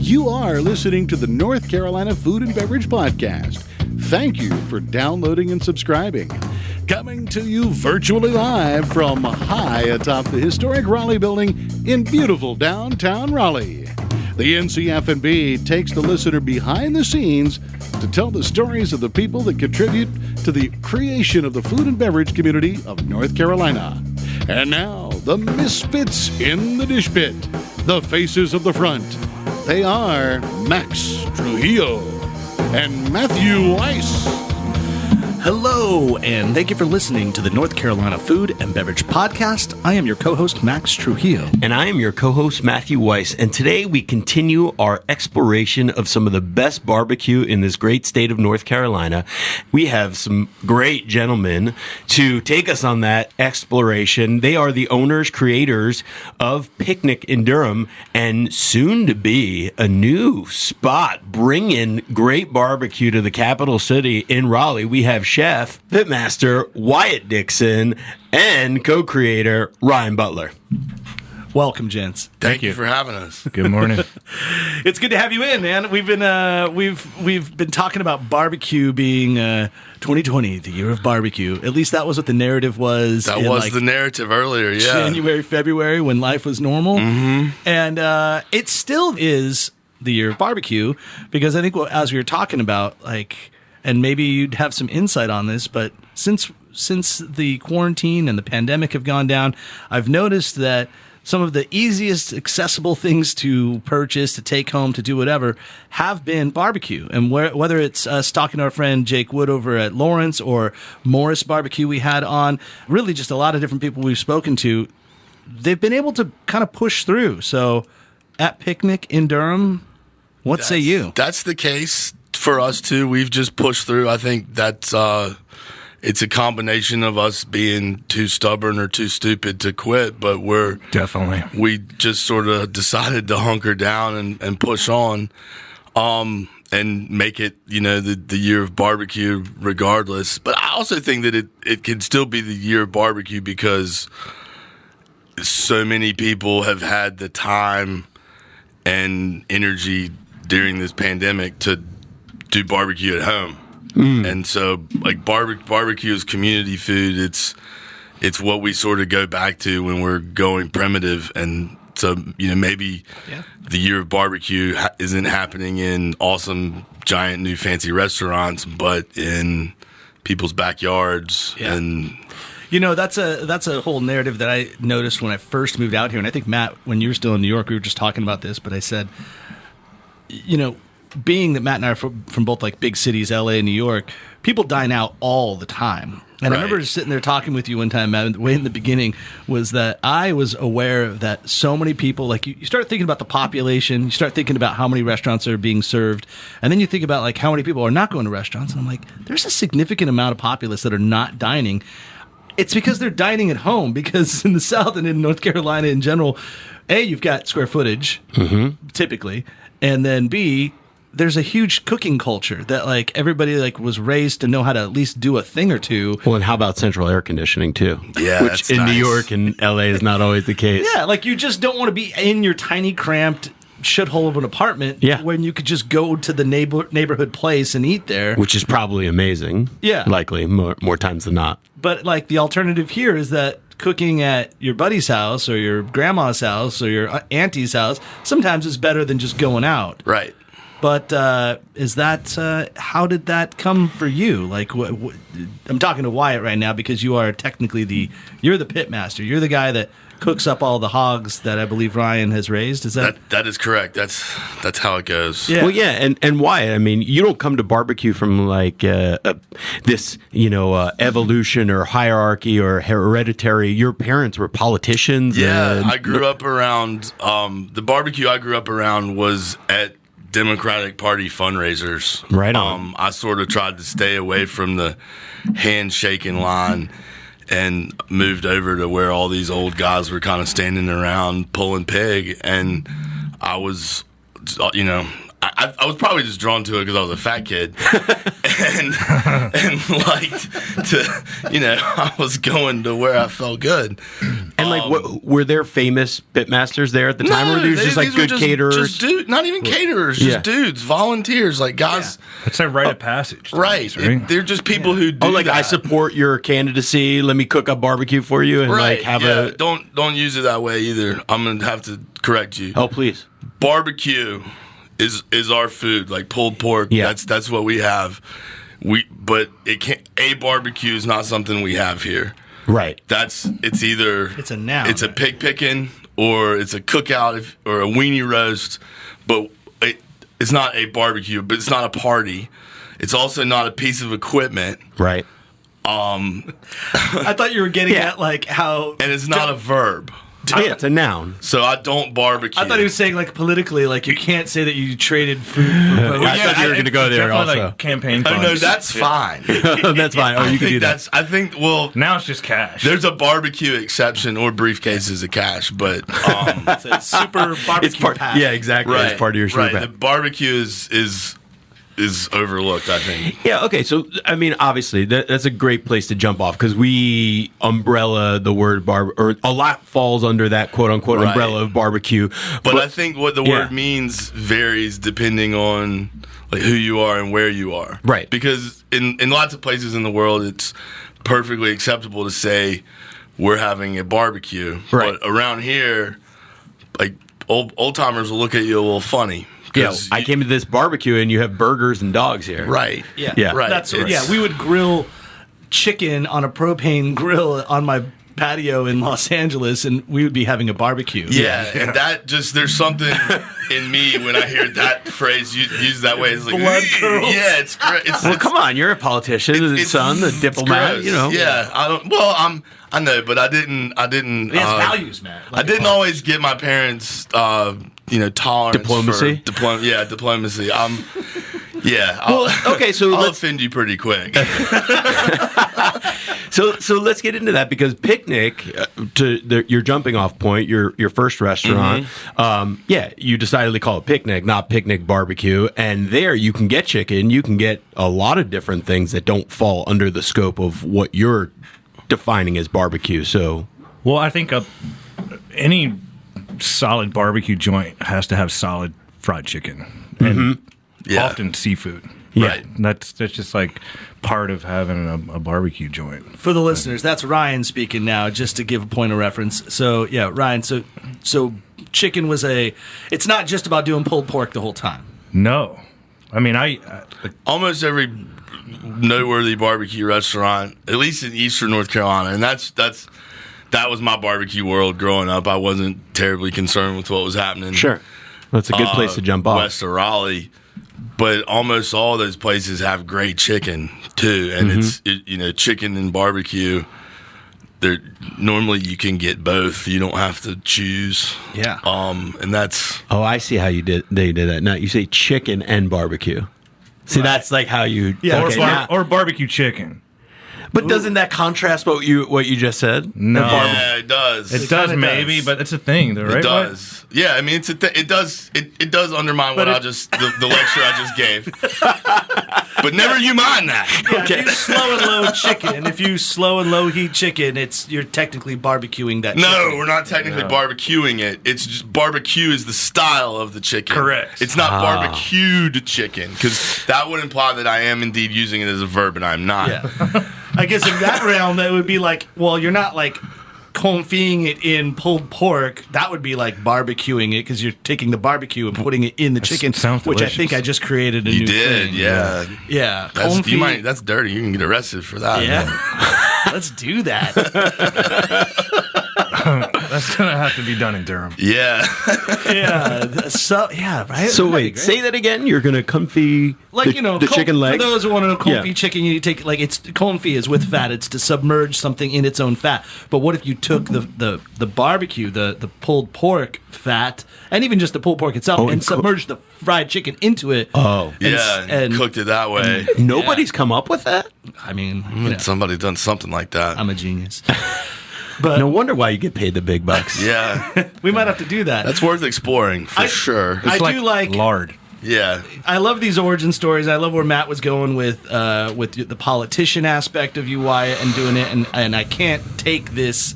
You are listening to the North Carolina Food and Beverage Podcast. Thank you for downloading and subscribing. Coming to you virtually live from high atop the historic Raleigh building in beautiful downtown Raleigh. The NCF&B takes the listener behind the scenes to tell the stories of the people that contribute to the creation of the food and beverage community of North Carolina. And now, the misfits in the dish pit, the faces of the front. They are Max Trujillo and Matthew Weiss. Hello, and thank you for listening to the North Carolina Food and Beverage Podcast. I am your co-host, Max Trujillo. And I am your co-host, Matthew Weiss. And today we continue our exploration of some of the best barbecue in this great state of North Carolina. We have some great gentlemen to take us on that exploration. They are the owners, creators of Picnic in Durham, and soon to be a new spot bringing great barbecue to the capital city in Raleigh. We have Chef, Pitmaster Wyatt Dixon, and co-creator Ryan Butler. Welcome, gents. Thank you for having us. Good morning. It's good to have you in, man. We've been talking about barbecue being 2020, the year of barbecue. At least that was what the narrative was. That was the narrative earlier, yeah. January, February, when life was normal. Mm-hmm. And it still is the year of barbecue, because I think as we were talking about, and maybe you'd have some insight on this, but since the quarantine and the pandemic have gone down, I've noticed that some of the easiest accessible things to purchase, to take home, to do whatever, have been barbecue. And whether it's us talking to our friend Jake Wood over at Lawrence or Morris Barbecue we had on, really just a lot of different people we've spoken to, they've been able to kind of push through. So at Picnic in Durham, what say you? That's the case for us too. We've just pushed through. I think that's it's a combination of us being too stubborn or too stupid to quit, but we just sort of decided to hunker down and push on, and make it, the year of barbecue regardless. But I also think that it can still be the year of barbecue because so many people have had the time and energy during this pandemic to do barbecue at home. And so barbecue is community food. It's what we sort of go back to when we're going primitive. And so, maybe the year of barbecue isn't happening in awesome, giant, new fancy restaurants, but in people's backyards. Yeah. And that's a whole narrative that I noticed when I first moved out here. And I think, Matt, when you were still in New York, we were just talking about this, but I said, being that Matt and I are from both big cities, LA and New York, people dine out all the time. And I remember just sitting there talking with you one time, Matt, way in the beginning, was that I was aware that so many people, you start thinking about the population, you start thinking about how many restaurants are being served, and then you think about how many people are not going to restaurants, and I'm like, there's a significant amount of populace that are not dining. It's because they're dining at home, because in the South and in North Carolina in general, A, you've got square footage, typically, and then B, there's a huge cooking culture that everybody was raised to know how to at least do a thing or two. Well, and how about central air conditioning too? Yeah, which in New York and LA is not always the case. Yeah, you just don't want to be in your tiny cramped shithole of an apartment when you could just go to the neighborhood place and eat there, which is probably amazing. Yeah, likely more times than not. But the alternative here is that cooking at your buddy's house or your grandma's house or your auntie's house sometimes is better than just going out. Right. But is that how did that come for you? I'm talking to Wyatt right now because you are technically you're the pit master. You're the guy that cooks up all the hogs that I believe Ryan has raised. Is that is correct? That's how it goes. Yeah. Well, yeah, and Wyatt, I mean, you don't come to barbecue from this evolution or hierarchy or hereditary. Your parents were politicians. Yeah, I grew up around the barbecue. I grew up around was at Democratic Party fundraisers. Right on. I sort of tried to stay away from the handshaking line and moved over to where all these old guys were kind of standing around pulling pig. And I was, I was probably just drawn to it because I was a fat kid, and liked to, I was going to where I felt good. And were there famous pitmasters there at the time, or were these just good caterers? Just not even caterers, just dudes, volunteers, like guys. It's a rite of passage. Right. They're just people who do that. I support your candidacy. Let me cook up barbecue for you, and have Don't use it that way either. I'm gonna have to correct you. Oh, please. Barbecue is our food, like pulled pork. Yeah. That's what we have. But it can't. A barbecue is not something we have here. Right. It's either it's a noun. It's a pig picking, or it's a cookout, or a weenie roast. But it's not a barbecue. But it's not a party. It's also not a piece of equipment. Right. I thought you were getting at how, and it's not a verb. It's a noun. So I don't barbecue. I thought he was saying politically, you can't say that you traded food for votes. I thought you were going to go there also. Like campaign funds. No, that's fine. That's fine. Oh, you can do that. I think. Well, now it's just cash. There's a barbecue exception, or briefcases of cash, but it's a super barbecue pack. Yeah, exactly. Right, it's part of your super pack. The barbecue is overlooked, I think. Yeah, okay. So, I mean, obviously, that's a great place to jump off because we umbrella the word or a lot falls under that quote-unquote umbrella of barbecue. But I think what the word means varies depending on who you are and where you are. Right. Because in lots of places in the world, it's perfectly acceptable to say we're having a barbecue. Right. But around here, old-timers will look at you a little funny. Yeah, I came to this barbecue and you have burgers and dogs here. Right. Yeah. Right. We would grill chicken on a propane grill on my patio in Los Angeles, and we would be having a barbecue. Yeah, and that there's something in me when I hear that phrase used that way. It's like blood curls. Yeah, it's great. Well, come on, you're a politician, the diplomat. Yeah, I don't. Well, I know, but I didn't. It has values, man. I didn't always get my parents. Tolerance diplomacy. Diplomacy. I'll offend you pretty quick. So let's get into that because Picnic, your jumping off point, your first restaurant, you decided to call it Picnic, not Picnic Barbecue, and there you can get chicken, you can get a lot of different things that don't fall under the scope of what you're defining as barbecue. So, well, I think any solid barbecue joint has to have solid fried chicken and often seafood. Yeah. Right. That's just part of having a barbecue joint. For the listeners, that's Ryan speaking now, just to give a point of reference. So, yeah, Ryan, so chicken was it's not just about doing pulled pork the whole time. No. I mean, almost every noteworthy barbecue restaurant, at least in Eastern North Carolina, and that was my barbecue world growing up. I wasn't terribly concerned with what was happening. Sure. That's a good place to jump off. West of Raleigh. But almost all those places have great chicken, too. And it's chicken and barbecue. Normally you can get both. You don't have to choose. Yeah. And that's... Oh, I see how they did that. Now, you say chicken and barbecue. See, that's how you... Yeah. Or barbecue chicken. But doesn't that contrast what you just said? No. Yeah, it does. It does maybe, but it's a thing, though, right? It does. Yeah, I mean, it does. It does undermine the lecture I just gave. But never you mind that. Yeah, okay. If you slow and low chicken, if you slow and low heat chicken, you're technically barbecuing that. No, chicken. we're not technically barbecuing it. It's just barbecue is the style of the chicken. Correct. It's not barbecued chicken because that would imply that I am indeed using it as a verb, and I'm not. Yeah. I guess in that realm, that would be you're not confying it in pulled pork. That would be barbecuing it because you're taking the barbecue and putting it in the chicken, which I think I just created a new thing. Yeah. Yeah. That's dirty. You can get arrested for that. Yeah. Let's do that. That's going to have to be done in Durham. Yeah. Yeah. So, yeah, right? So, wait, say that again? You're going to comfy the chicken leg? For those who want to know confit chicken, you take, it's confit is with fat. It's to submerge something in its own fat. But what if you took the barbecue, the pulled pork fat, and even just the pulled pork itself, and submerged the fried chicken into it? Oh. And cooked it that way. Nobody's come up with that? I mean, somebody's done something like that. I'm a genius. But no wonder why you get paid the big bucks. Yeah. We might have to do that. That's worth exploring for sure. It's I do like lard. Yeah. I love these origin stories. I love where Matt was going with the politician aspect of you, Wyatt, and doing it. And I can't take this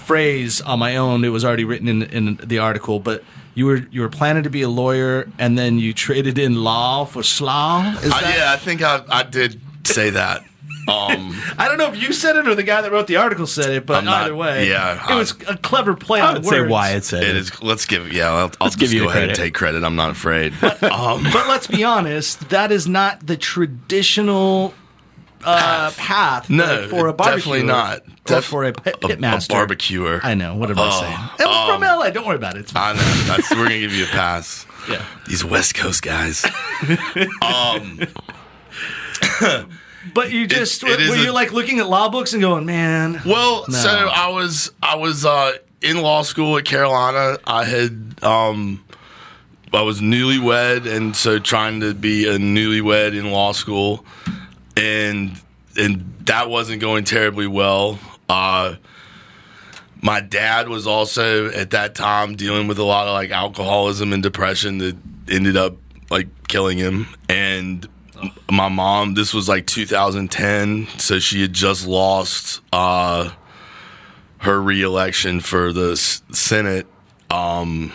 phrase on my own. It was already written in the article, but you were planning to be a lawyer, and then you traded in law for slaw. Yeah, I think I did say that. I don't know if you said it or the guy that wrote the article said it, but either way, it was a clever play on words. I would say Wyatt said it. Let's give I'll just go ahead and take credit. I'm not afraid. But let's be honest, that is not the traditional path no, for a barbecue. Definitely not. For a pit master. A barbecuer. I know, whatever I'm saying. I'm from LA, don't worry about it. It's fine. I know. We're going to give you a pass. Yeah. These West Coast guys. But you just you're like looking at law books and going, man. Well, no. So I was in law school at Carolina. I was newlywed, and so trying to be a newlywed in law school, and that wasn't going terribly well. My dad was also at that time dealing with a lot of like alcoholism and depression that ended up like killing him, and my mom, this was like 2010, so she had just lost her re-election for the Senate in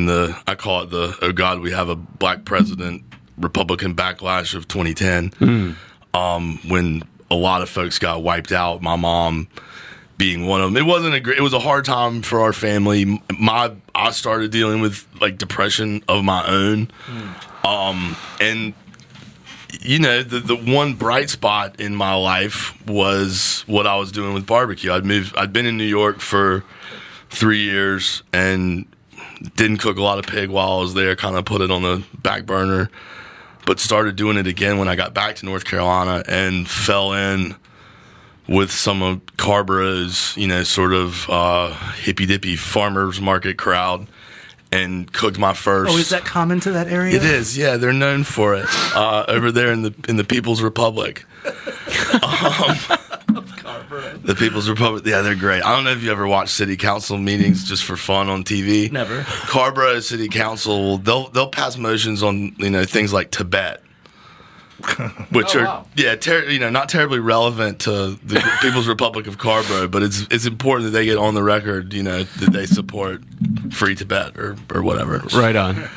the, I call it the, oh God, we have a black president, Republican backlash of 2010, when a lot of folks got wiped out, my mom being one of them. It was a hard time for our family. I started dealing with like depression of my own, and you know, the one bright spot in my life was what I was doing with barbecue. I'd been in New York for 3 years and didn't cook a lot of pig while I was there, kind of put it on the back burner, but started doing it again when I got back to North Carolina and fell in with some of Carborough's, you know, sort of hippy-dippy farmers market crowd, and cooked my first. Oh, is that common to that area? It is, yeah. They're known for it over there in the People's Republic. The People's Republic, yeah, they're great. I don't know if you ever watched city council meetings just for fun on TV. Never. Carborough City Council, they'll pass motions on, you know, things like Tibet, which not terribly relevant to the People's Republic of Carborough, but it's important that they get on the record, you know, that they support Free Tibet or whatever. Right on.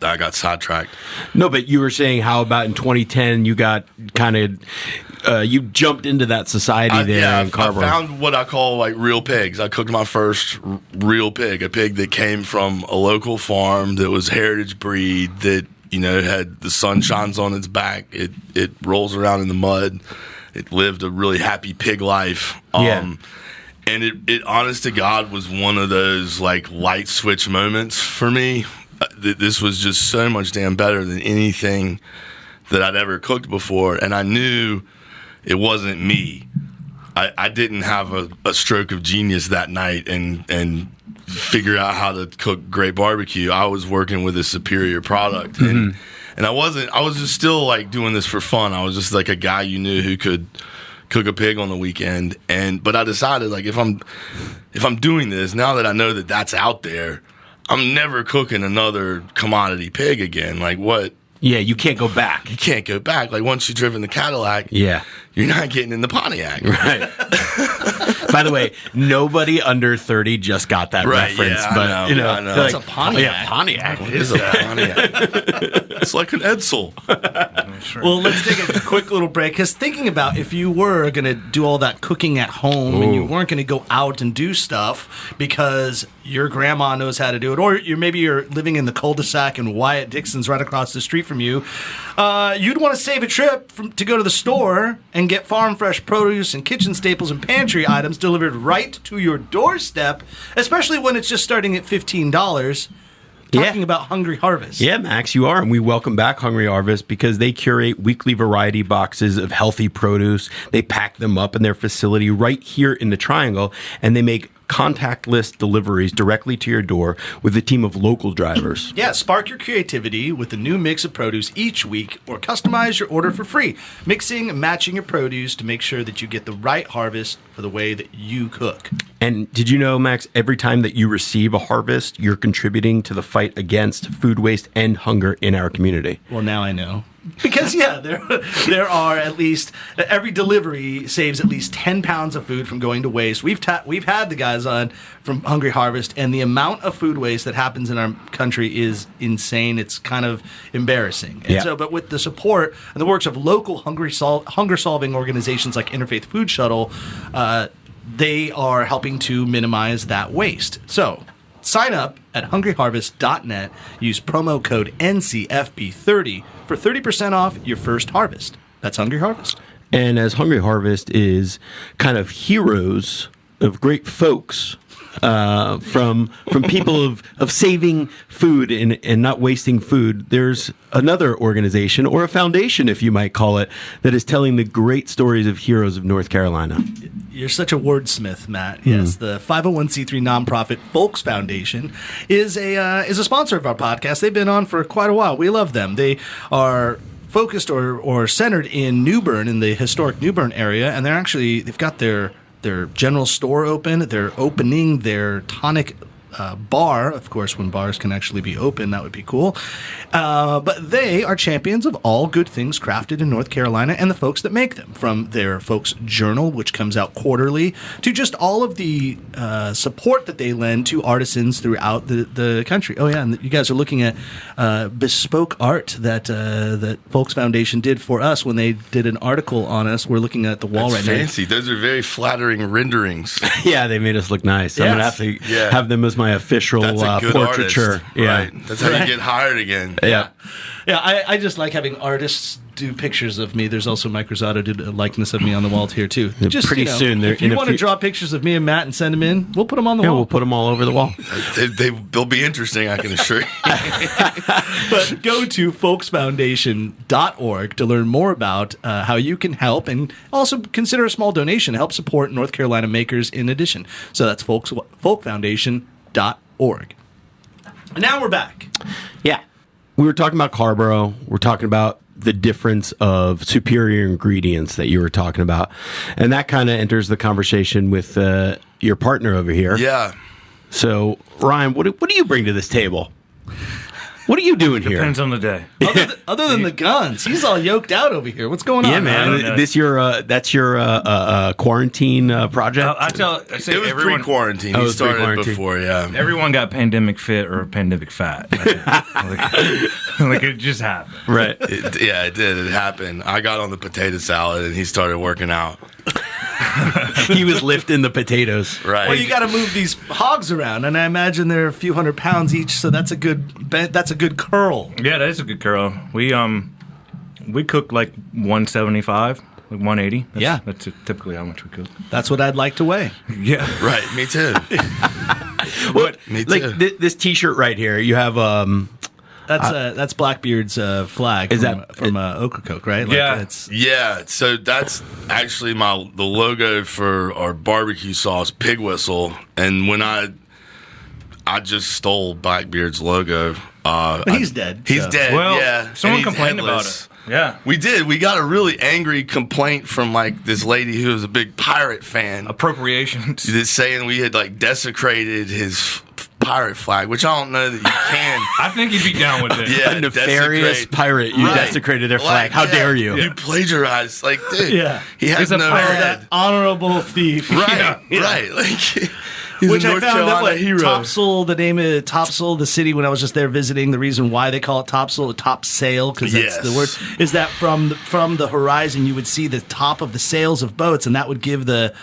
I got sidetracked. No, but you were saying how about in 2010 you got kind of you jumped into that society there in Carborough. I found what I call like real pigs. I cooked my first real pig, a pig that came from a local farm that was heritage breed that, you know, had the sun shines on its back. It rolls around in the mud. It lived a really happy pig life. And it honest to God was one of those like light switch moments for me. This was just so much damn better than anything that I'd ever cooked before. And I knew it wasn't me. I didn't have a stroke of genius that night and figure out how to cook great barbecue. I was working with a superior product. And I was just still like doing this for fun. I was just like a guy you knew who could cook a pig on the weekend. But I decided like if I'm doing this, now that I know that that's out there, I'm never cooking another commodity pig again. Like what? Yeah, you can't go back. You can't go back. Like once you've driven the Cadillac, you're not getting in the Pontiac. Right. By the way, nobody under 30 just got that reference. Yeah, but I know. That's a Pontiac. Yeah, Pontiac. It is a Pontiac. It's like an Edsel. Well, let's take a quick little break, because thinking about if you were going to do all that cooking at home and you weren't going to go out and do stuff because your grandma knows how to do it, or maybe you're living in the cul-de-sac and Wyatt Dixon's right across the street from you, you'd want to save a trip to go to the store and get farm fresh produce and kitchen staples and pantry items delivered right to your doorstep, especially when it's just starting at $15. Talking about Hungry Harvest. Yeah, Max, you are. And we welcome back Hungry Harvest because they curate weekly variety boxes of healthy produce. They pack them up in their facility right here in the Triangle, and they make contactless deliveries directly to your door with a team of local drivers. Yeah, spark your creativity with a new mix of produce each week or customize your order for free. Mixing and matching your produce to make sure that you get the right harvest for the way that you cook. And did you know, Max, every time that you receive a harvest, you're contributing to the fight against food waste and hunger in our community? Well, now I know. Because, yeah, there are at least, every delivery saves at least 10 pounds of food from going to waste. We've had the guys on from Hungry Harvest, and the amount of food waste that happens in our country is insane. It's kind of embarrassing. And so, but with the support and the works of local hunger-solving organizations like Interfaith Food Shuttle, they are helping to minimize that waste. So, sign up at hungryharvest.net. Use promo code NCFB30 for 30% off your first harvest. That's Hungry Harvest. And as Hungry Harvest is kind of heroes of great folks, from people of saving food and not wasting food, there's another organization, or a foundation, if you might call it, that is telling the great stories of heroes of North Carolina. You're such a wordsmith, Matt. Yes, the 501c3 nonprofit Folks Foundation is a sponsor of our podcast. They've been on for quite a while. We love them. They are focused or centered in New Bern, in the historic New Bern area, and they've got their general store open. They're opening their tonic bar. Of course, when bars can actually be open, that would be cool. But they are champions of all good things crafted in North Carolina and the folks that make them, from their Folks Journal, which comes out quarterly, to just all of the support that they lend to artisans throughout the country. Oh, yeah, and you guys are looking at bespoke art that Folks Foundation did for us when they did an article on us. We're looking at the wall right now. Fancy. Those are very flattering renderings. Yeah, they made us look nice. I'm going to have to have them as my official portraiture. Artist. Right. That's how you get hired again. Yeah. I just like having artists do pictures of me. There's also Mike Rosado did a likeness of me on the wall here too. Just pretty soon, if you want to draw pictures of me and Matt and send them in, we'll put them on the wall. We'll put them all over the wall. They'll be interesting, I can assure you. But go to folksfoundation.org to learn more about how you can help, and also consider a small donation to help support North Carolina makers in addition. So that's folkfoundation.org. And now we're back. Yeah. We were talking about Carborough. We're talking about the difference of superior ingredients that you were talking about. And that kind of enters the conversation with your partner over here. Yeah. So, Ryan, what do you bring to this table? What are you doing here? Depends on the day. Other than the guns, he's all yoked out over here. What's going on? Yeah, man. That's your quarantine project? I say it was pre-quarantine. He started pre-quarantine. Before, yeah. Everyone got pandemic fit or pandemic fat. like it just happened. Right. It did. It happened. I got on the potato salad and he started working out. He was lifting the potatoes. Right. Well, you got to move these hogs around, and I imagine they're a few $100 pounds each, so that's a good curl. Yeah, that is a good curl. We cook like 175, like 180. That's typically how much we cook. That's what I'd like to weigh. Yeah. Right. Me too. Me too. Like this T-shirt right here, you have That's Blackbeard's flag. Is from Ocracoke, right? Yeah. So that's actually the logo for our barbecue sauce, Pig Whistle. And when I just stole Blackbeard's logo. But he's dead. He's dead. Well, yeah. Someone complained about it. Yeah. We did. We got a really angry complaint from this lady who was a big pirate fan. Appropriations. Saying we had desecrated his pirate flag, which I don't know that you can. I think you'd be down with it. Yeah, a nefarious pirate. You desecrated their flag. How dare you? You plagiarized. Dude. Yeah. He has no head. That honorable thief. Right. Yeah. Right. Which I found that Topsail, the name of Topsail, the city, when I was just there visiting, the reason why they call it Topsail, Topsail, because that's the word, is that from the horizon you would see the top of the sails of boats, and that would give the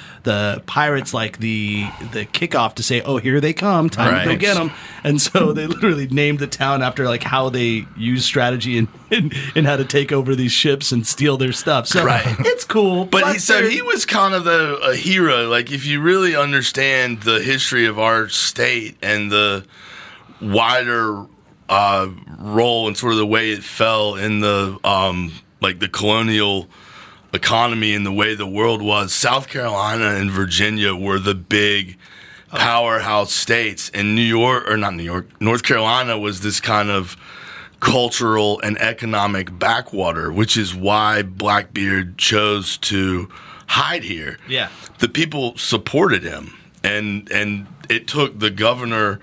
pirates the kickoff to say, oh, here they come, time to go get them. And so they literally named the town after how they use strategy and how to take over these ships and steal their stuff. So it's cool. But he was kind of a hero. If you really understand the history of our state and the wider role and sort of the way it fell in the the colonial economy and the way the world was, South Carolina and Virginia were the big powerhouse states, and North Carolina was this kind of cultural and economic backwater, which is why Blackbeard chose to hide here. Yeah. The people supported him, and it took the governor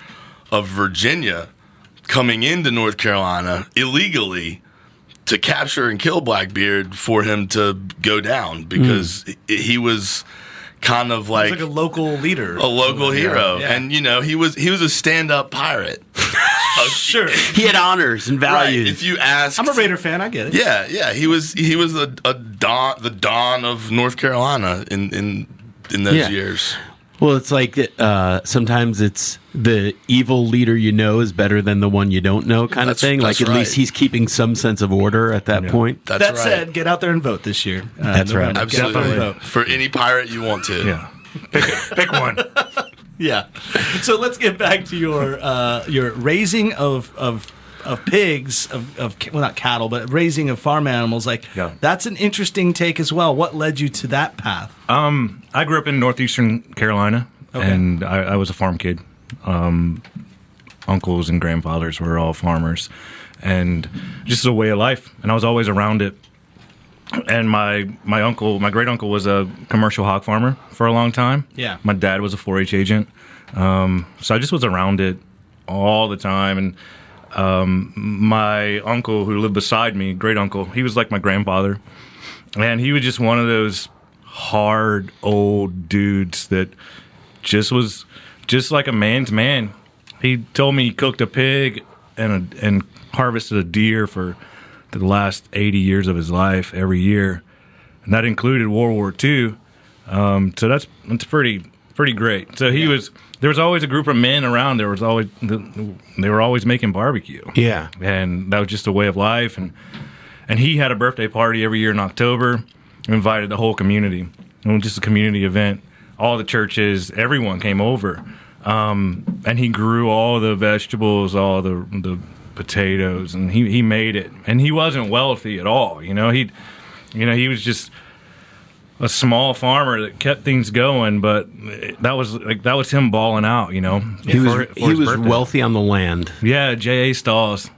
of Virginia coming into North Carolina illegally to capture and kill Blackbeard for him to go down, because he was kind of like a local leader, a local hero. Yeah. And he was a stand-up pirate. Sure. He had honors and values. Right. If you ask, I'm a Raider fan. I get it. Yeah. He was the dawn of North Carolina in those years. Well, it's like sometimes it's the evil leader you know is better than the one you don't know kind of thing. Like, at least he's keeping some sense of order at that point. That's that right. said, get out there and vote this year. That's right. Absolutely. Vote. For any pirate you want to. Yeah. Pick one. Yeah. So let's get back to your raising of pigs, well, not cattle, but raising of farm animals. That's an interesting take as well. What led you to that path? I grew up in northeastern Carolina, and I was a farm kid. Uncles and grandfathers were all farmers, and just a way of life. And I was always around it. And my great uncle was a commercial hog farmer for a long time. Yeah. My dad was a 4-H agent. So I just was around it all the time. And my uncle who lived beside me, great uncle, he was like my grandfather. And he was just one of those hard old dudes that just was just like a man's man. He told me he cooked a pig and harvested a deer for the last 80 years of his life every year, and that included World War II. So that's pretty great. So there was always a group of men around. They were always making barbecue. Yeah, and that was just a way of life. And he had a birthday party every year in October. Invited the whole community. It was just a community event. All the churches, everyone came over, and he grew all the vegetables, all the potatoes, and he made it. And he wasn't wealthy at all. He was just a small farmer that kept things going. But that was him balling out. He was wealthy on the land. Yeah, J.A. Stalls,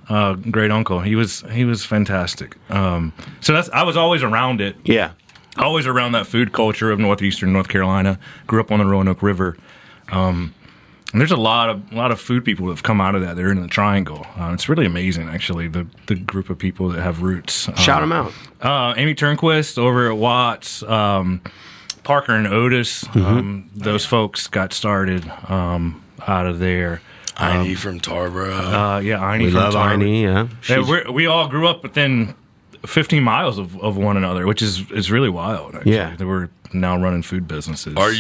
great uncle. He was fantastic. So I was always around it. Yeah, always around that food culture of northeastern North Carolina. Grew up on the Roanoke River. And there's a lot of food people that have come out of that. They're in the Triangle. It's really amazing, actually, the group of people that have roots. Shout them out. Amy Turnquist over at Watts, Parker and Otis. Those folks got started out of there. Einie from Tarboro. Einie we from love Tarboro. Einie, yeah. We all grew up within 15 miles of one another, which is really wild, actually. Yeah. They were now running food businesses. Our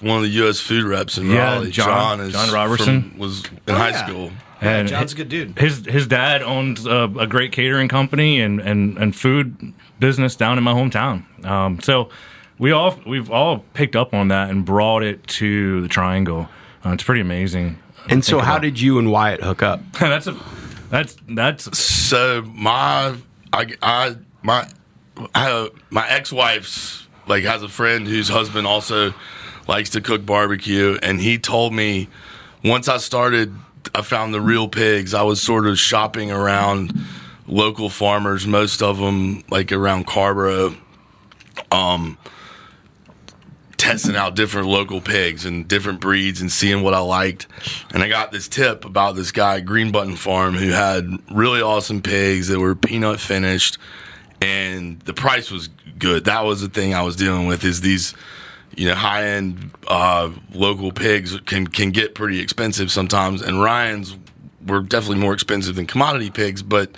one of the U.S. food reps in Raleigh, John Robertson, was in high school. And John's a good dude. His dad owns a great catering company and food business down in my hometown. So we've all picked up on that and brought it to the Triangle. It's pretty amazing. And so, how did you and Wyatt hook up? that's So my ex-wife's has a friend whose husband also likes to cook barbecue, and he told me once I found the real pigs. I was sort of shopping around local farmers, most of them around Carborough, testing out different local pigs and different breeds and seeing what I liked. And I got this tip about this guy, Green Button Farm, who had really awesome pigs that were peanut finished, and the price was good. That was the thing I was dealing with, is these high-end local pigs can get pretty expensive sometimes, and Ryan's were definitely more expensive than commodity pigs, but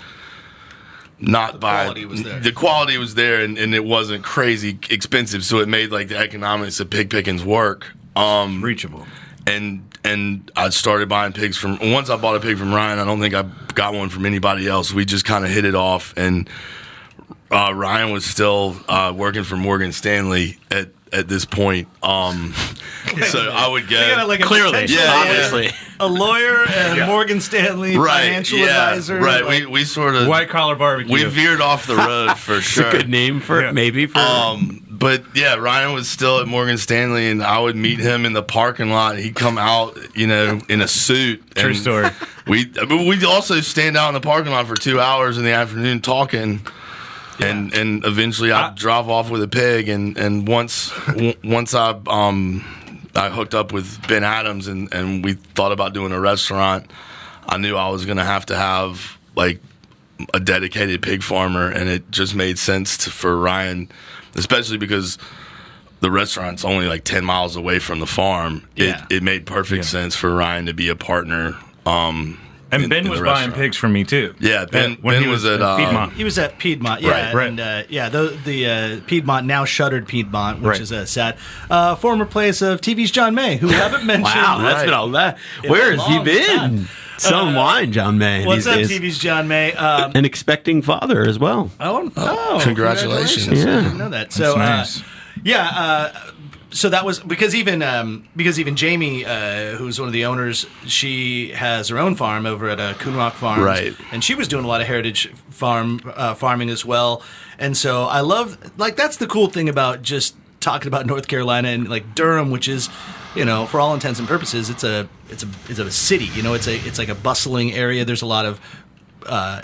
not by the quality was there, and it wasn't crazy expensive, so it made the economics of pig pickings work. Reachable. And I started buying pigs once I bought a pig from Ryan, I don't think I got one from anybody else. We just kind of hit it off, and Ryan was still working for Morgan Stanley at this point. So I would get clearly, obviously, a lawyer and Morgan Stanley financial advisor. Right, we sort of white collar barbecue. We veered off the road for sure. It's a good name for it, maybe. But yeah, Ryan was still at Morgan Stanley, and I would meet him in the parking lot. He'd come out, in a suit. True story. We'd also stand out in the parking lot for 2 hours in the afternoon talking. Yeah. And eventually I'd drive off with a pig, and once I hooked up with Ben Adams and we thought about doing a restaurant, I knew I was going to have like a dedicated pig farmer, and it just made sense for Ryan, especially because the restaurant's only like 10 miles away from the farm. Yeah. It made perfect sense for Ryan to be a partner. And Ben was buying pigs from me too. Yeah, Ben was at Piedmont. He was at Piedmont, yeah, Right. And the Piedmont, now shuttered Piedmont, which Right. is a sad former place of TV's John May, who we haven't mentioned. Wow, that's been all that. Where has he been? Time. Selling wine, John May. What's up, these days. TV's John May? An expecting father as well. Congratulations. I Yeah. didn't know that. So, nice. So that was because even Jamie, who's one of the owners, she has her own farm over at Coon Rock Farms, Right. and she was doing a lot of heritage farming as well. And so I love, like, that's the cool thing about just talking about North Carolina and like Durham, which is, for all intents and purposes, it's a city. It's like a bustling area. There's a lot of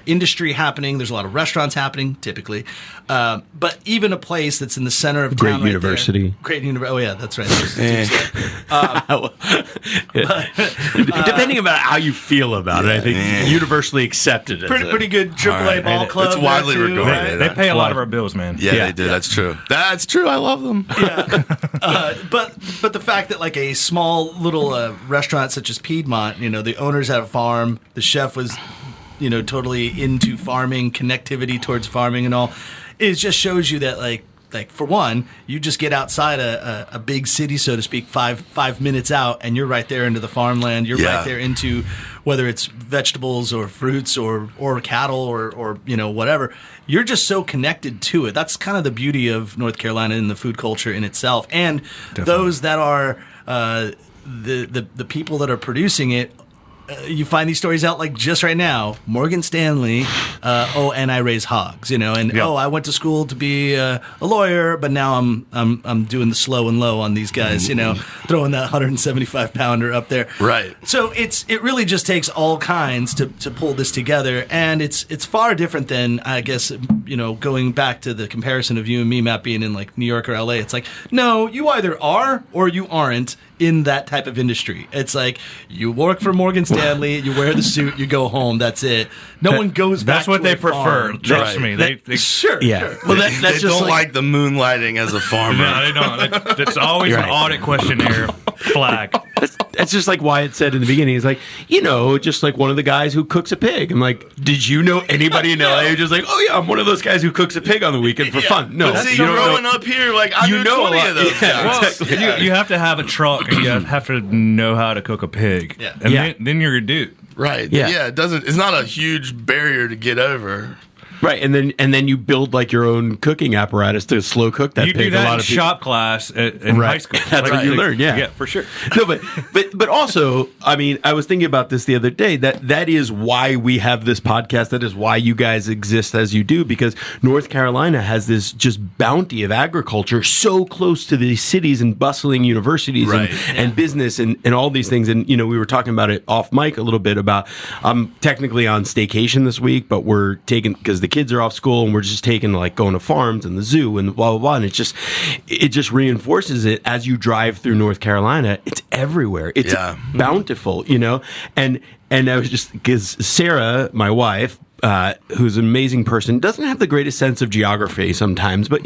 industry happening. There's a lot of restaurants happening, typically. But even a place that's in the center of Great town, right university. there, great university. Oh yeah, that's right. Depending about how you feel about it, I think universally accepted. As Pretty good AAA ball club. It's widely there, too, regarded. right? They pay a lot of our bills, man. Yeah, they do. That's true. That's true. I love them. But the fact that like a small little restaurant such as Piedmont, the owners have a farm. The chef was, totally into farming, connectivity towards farming and all. It just shows you that like for one, you just get outside a big city, so to speak, five minutes out, and you're right there into the farmland. You're right there into whether it's vegetables or fruits or cattle or whatever. You're just so connected to it. That's kind of the beauty of North Carolina and the food culture in itself. And those that are the people that are producing it. You find these stories out like just right now. Morgan Stanley, and I raise hogs, I went to school to be a lawyer, but now I'm doing the slow and low on these guys, throwing that 175 pounder up there. Right. So it really just takes all kinds to pull this together, and it's far different than, I guess, going back to the comparison of you and me, Matt, being in like New York or LA. It's like, no, you either are or you aren't in that type of industry. It's like you work for Morgan Stanley, you wear the suit, you go home. That's it. No one goes back. That's what to they a prefer. farm. Trust me. They Sure. Well, that's They just don't like the moonlighting as a farmer. No, they don't. That's always an audit questionnaire flag. That's just like Wyatt said in the beginning. He's like, just like one of the guys who cooks a pig. I'm like, did you know anybody in LA who's just like, oh yeah, I'm one of those guys who cooks a pig on the weekend for fun? No, But see, you don't growing know. up here, like I You know a 20 lot. of those Yeah, guys. exactly. You have to have a truck, and you have to know how to cook a pig. Yeah. And then you're a dude. Right. Yeah. Yeah. It's not a huge barrier to get over. Right, and then you build like your own cooking apparatus to slow cook that You pig. do that a lot in of people. shop class in high school. That's what you learn. Yeah, for sure. No, but also, I mean, I was thinking about this the other day. That is why we have this podcast. That is why you guys exist as you do, because North Carolina has this just bounty of agriculture so close to these cities and bustling universities and business and all these things. And we were talking about it off mic a little bit about. I'm technically on staycation this week, but we're taking because the kids are off school and we're just taking like going to farms and the zoo and blah blah blah. And it just reinforces it as you drive through North Carolina. It's everywhere. It's bountiful, And I was just because Sarah, my wife, who's an amazing person, doesn't have the greatest sense of geography sometimes, but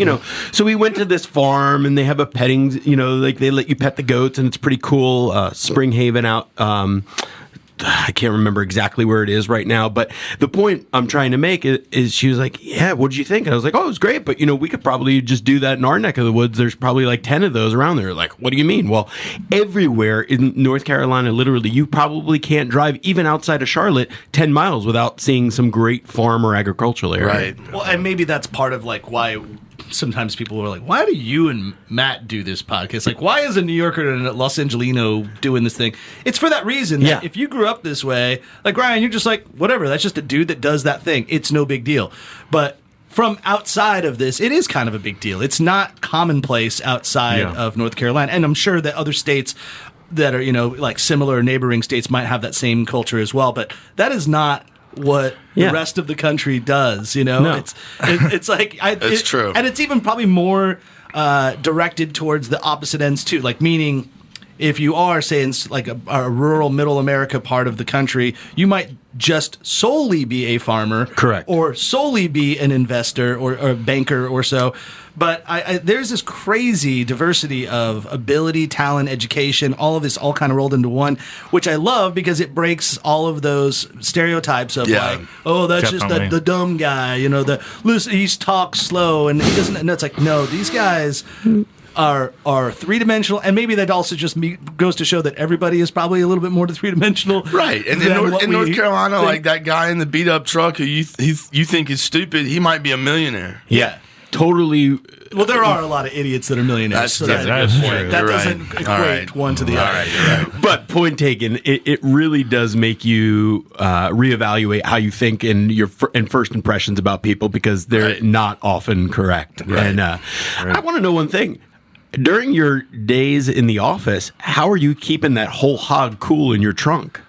so we went to this farm and they have a petting, like they let you pet the goats and it's pretty cool. Spring Haven out. I can't remember exactly where it is right now, but the point I'm trying to make is she was like, yeah, what did you think? And I was like, oh, it was great, but we could probably just do that in our neck of the woods. There's probably like 10 of those around there. Like, what do you mean? Well, everywhere in North Carolina, literally, you probably can't drive even outside of Charlotte 10 miles without seeing some great farm or agricultural area. Right. Well, and maybe that's part of like why sometimes people are like, why do you and Matt do this podcast? Like, why is a New Yorker and a Los Angelino doing this thing? It's for that reason. That if you grew up this way, like Ryan, you're just like, whatever, that's just a dude that does that thing. It's no big deal. But from outside of this, it is kind of a big deal. It's not commonplace outside of North Carolina, and I'm sure that other states that are, like similar neighboring states might have that same culture as well, but that is not what the rest of the country does. No. It's like it's true, and it's even probably more directed towards the opposite ends too. Like, meaning, if you are, say, in like a rural middle America part of the country, you might just solely be a farmer, correct, or solely be an investor or a banker or so. But there's this crazy diversity of ability, talent, education, all of this all kind of rolled into one, which I love because it breaks all of those stereotypes of like, oh, that's just the dumb guy, he talks slow and he doesn't. No, it's like, no, these guys are three-dimensional, and maybe that also just goes to show that everybody is probably a little bit more three-dimensional, right? And in North Carolina, like that guy in the beat-up truck who you think is stupid, he might be a millionaire. Yeah. Totally. Well, there are a lot of idiots that are millionaires. That's a good point. That doesn't equate one to the other. Right, you're right. But point taken, it really does make you reevaluate how you think and first impressions about people, because they're not often correct. Right. And I want to know one thing. During your days in the office, how are you keeping that whole hog cool in your trunk?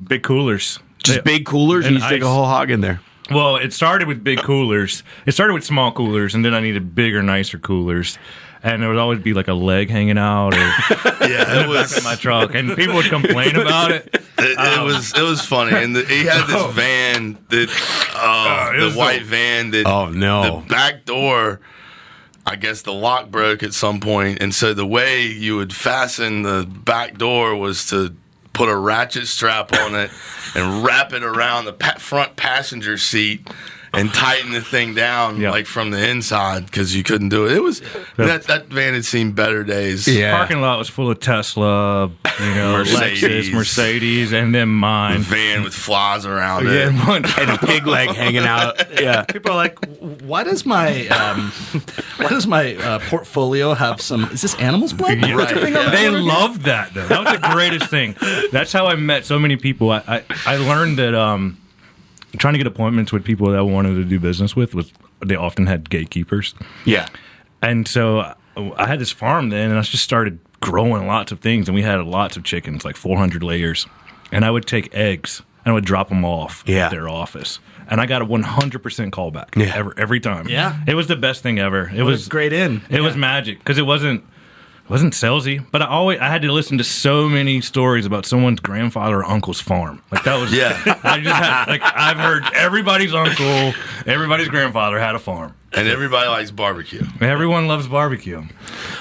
Big coolers. Just big coolers, and you stick a whole hog in there. Well, it started with big coolers. It started with small coolers, and then I needed bigger, nicer coolers. And there would always be like a leg hanging out, or in the back of my truck, and people would complain about it. It was funny, and he had this van that the white van that the back door. I guess the lock broke at some point, and so the way you would fasten the back door was to put a ratchet strap on it and wrap it around the front passenger seat and tighten the thing down like from the inside, because you couldn't do it. It was that van had seen better days. Yeah. The parking lot was full of Tesla, Mercedes, and then mine. The van with flies around it, and a pig leg hanging out. Yeah, people are like, "Why does my portfolio have some? Is this animal's blood?" Right. They loved that though. That was the greatest thing. That's how I met so many people. I learned that. Trying to get appointments with people that I wanted to do business with they often had gatekeepers. Yeah. And so I had this farm then, and I just started growing lots of things, and we had lots of chickens, like 400 layers. And I would take eggs, and I would drop them off at their office. And I got a 100% callback every time. Yeah. It was the best thing ever. It was great in. It was magic, because it wasn't salesy, but I had to listen to so many stories about someone's grandfather or uncle's farm. Like that was I just had, like, I've heard everybody's uncle, everybody's grandfather had a farm, and everybody likes barbecue. Everyone loves barbecue.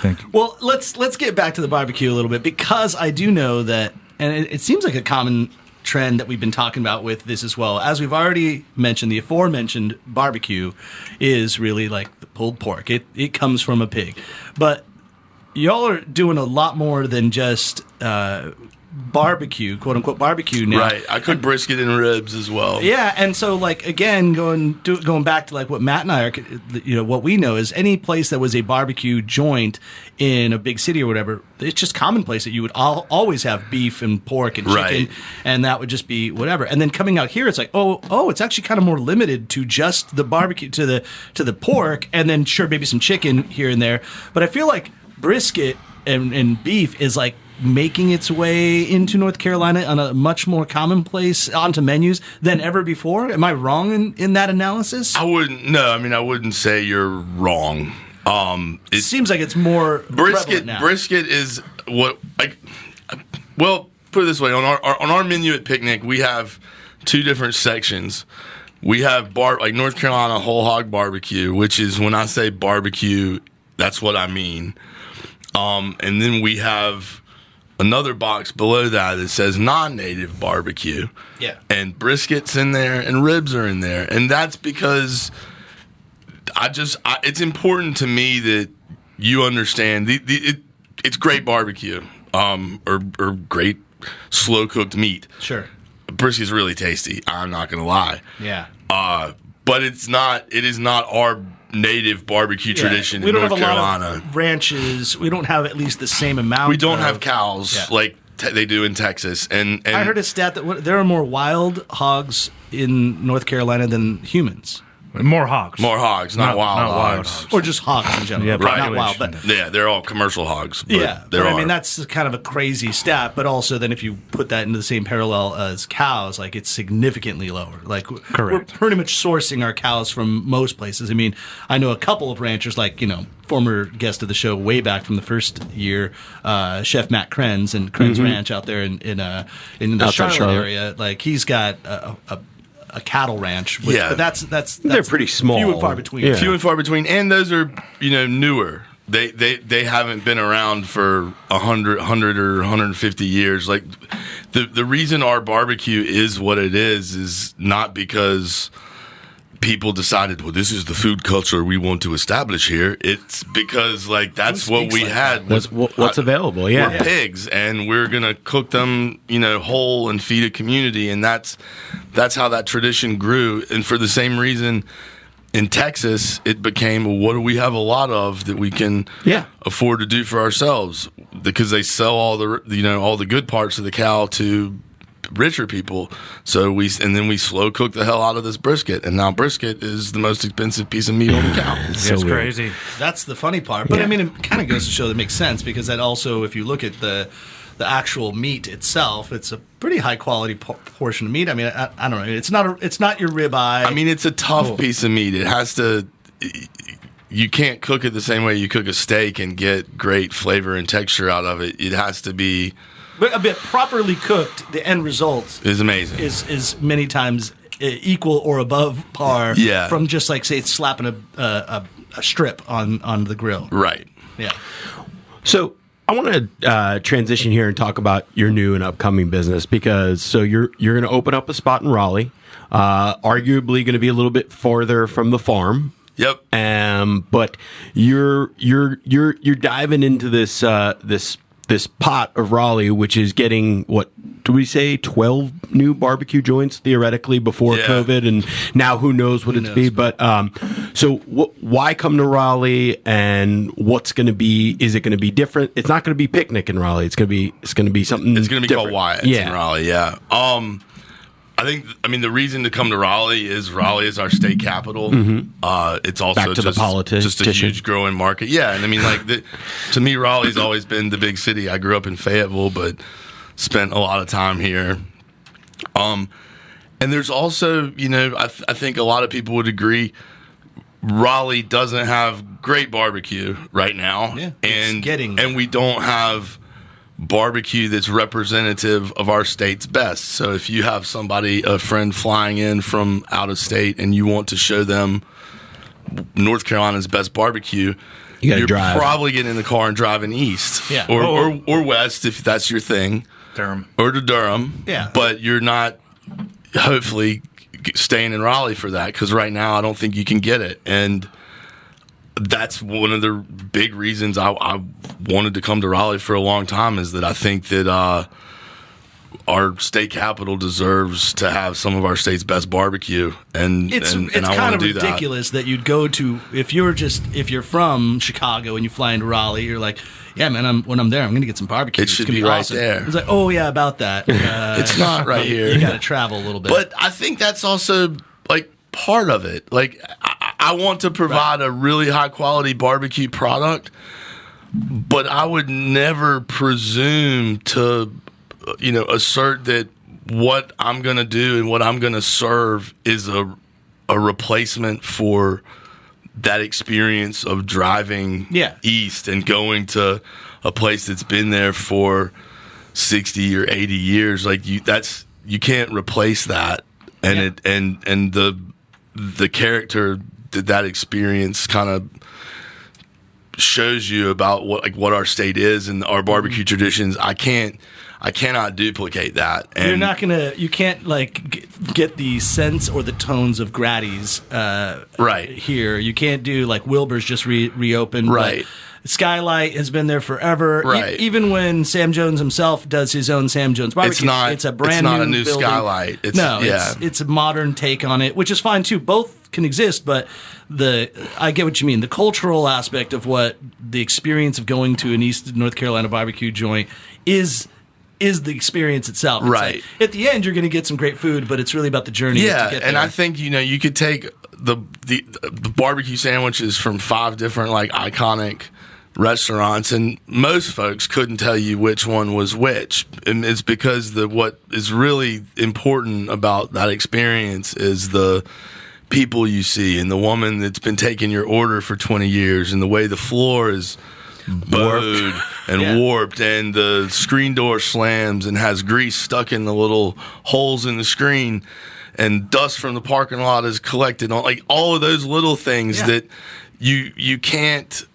Thank you. Well, let's get back to the barbecue a little bit, because I do know that, and it seems like a common trend that we've been talking about with this as well. As we've already mentioned, the aforementioned barbecue is really like the pulled pork. It comes from a pig, but y'all are doing a lot more than just barbecue, quote unquote barbecue now. Right. I cook brisket and ribs as well. Yeah, and so like again, going back to like what Matt and I are, what we know is any place that was a barbecue joint in a big city or whatever, it's just commonplace that you would always have beef and pork and chicken, and that would just be whatever. And then coming out here, it's like oh, it's actually kind of more limited to just the barbecue, to the pork, and then sure maybe some chicken here and there. But I feel like brisket and beef is like making its way into North Carolina on a much more commonplace onto menus than ever before. Am I wrong in that analysis? I wouldn't say you're wrong. It seems like it's more brisket now. Brisket is what well, put it this way, on our menu at Picnic, we have two different sections. We have North Carolina whole hog barbecue, which is, when I say barbecue, that's what I mean. And then we have another box below that says non-native barbecue. Yeah. And brisket's in there and ribs are in there. And that's because it's important to me that you understand it's great barbecue, or great slow cooked meat. Sure. Brisket's really tasty. I'm not going to lie. Yeah. But it is not our native barbecue tradition in North Carolina. We don't have a lot of ranches. We don't have at least the same amount. We don't have cows like they do in Texas. And I heard a stat that there are more wild hogs in North Carolina than humans. More hogs. More hogs, not wild hogs. Or just hogs in general. Yeah, Not wild, but Yeah, they're all commercial hogs. But yeah, there I are. mean that's kind of a crazy stat. But also, then if you put that into the same parallel as cows, like it's significantly lower. Like we're pretty much sourcing our cows from most places. I mean, I know a couple of ranchers, like former guest of the show way back from the first year, Chef Matt Krenz and Krenz Ranch out there in the Charlotte area. Like he's got a cattle ranch, but that's they're pretty small, few and far between. Yeah. Few and far between, and those are newer. They haven't been around for 100 or 150 years. Like the reason our barbecue is what it is not because people decided, well, this is the food culture we want to establish here. It's because that's what we had. What's available? Yeah, we're pigs, and we're gonna cook them, whole and feed a community, and that's how that tradition grew. And for the same reason, in Texas, it became, well, what do we have a lot of that we can afford to do for ourselves? Because they sell all the good parts of the cow to richer people. So then we slow cook the hell out of this brisket, and now brisket is the most expensive piece of meat on the cow. It's crazy. That's the funny part. But I mean, it kind of goes to show that it makes sense, because that also, if you look at the actual meat itself, it's a pretty high quality portion of meat. I mean, I don't know. It's not your ribeye. I mean, it's a tough piece of meat. It has to. You can't cook it the same way you cook a steak and get great flavor and texture out of it. It has to be. But a bit properly cooked, the end result is amazing. Is many times equal or above par. Yeah. From just like, say, slapping a strip on the grill. Right. Yeah. So I want to transition here and talk about your new and upcoming business, because you're going to open up a spot in Raleigh, arguably going to be a little bit farther from the farm. Yep. But you're diving into this pot of Raleigh, which is getting, what do we say, 12 new barbecue joints theoretically before COVID, and now who knows what it's be. But so why come to Raleigh, and what's going to be? Is it going to be different? It's not going to be picnic in Raleigh. It's going to be something. It's going to be different. called Wyatt in Raleigh. Yeah. I mean, the reason to come to Raleigh is our state capital. It's also just a huge growing market. Yeah, and I mean, to me, Raleigh's always been the big city. I grew up in Fayetteville, but spent a lot of time here. And there's also, I think a lot of people would agree, Raleigh doesn't have great barbecue right now. Yeah, and we don't have barbecue that's representative of our state's best. So if you have a friend flying in from out of state and you want to show them North Carolina's best barbecue, you're probably getting in the car and driving east, or west if that's your thing, Durham, or to Durham. Yeah, but you're not hopefully staying in Raleigh for that, because right now I don't think you can get it. And that's one of the big reasons I wanted to come to Raleigh for a long time, is that I think that our state capital deserves to have some of our state's best barbecue, and it's I kind of do ridiculous that you'd go to, if you're from Chicago and you fly into Raleigh, you're like, yeah, man, when I'm there, I'm going to get some barbecue. It should be right awesome. there. It's like, oh yeah, about that. It's not right here. You got to travel a little bit. But I think that's also part of it. I want to provide a really high quality barbecue product, but I would never presume to, assert that what I'm going to do and what I'm going to serve is a replacement for that experience of driving east and going to a place that's been there for 60 or 80 years. You can't replace that. And and the character that experience kind of shows you about what our state is and our barbecue traditions. I cannot duplicate that. And you can't get the sense or the tones of Grady's here. You can't do Wilbur's just reopened. Right. Skylight has been there forever. Right. Even when Sam Jones himself does his own Sam Jones barbecue, it's a brand new building. Skylight. It's a modern take on it, which is fine too. Both can exist, but I get what you mean. The cultural aspect of what the experience of going to an East North Carolina barbecue joint is the experience itself. It's right. At the end, you're going to get some great food, but it's really about the journey. Yeah, to get and there. I think you could take the barbecue sandwiches from 5 different like iconic restaurants, and most folks couldn't tell you which one was which. And it's because what is really important about that experience is the people you see, and the woman that's been taking your order for 20 years, and the way the floor is bowed and warped, and the screen door slams and has grease stuck in the little holes in the screen, and dust from the parking lot is collected on, like all of those little things that you can't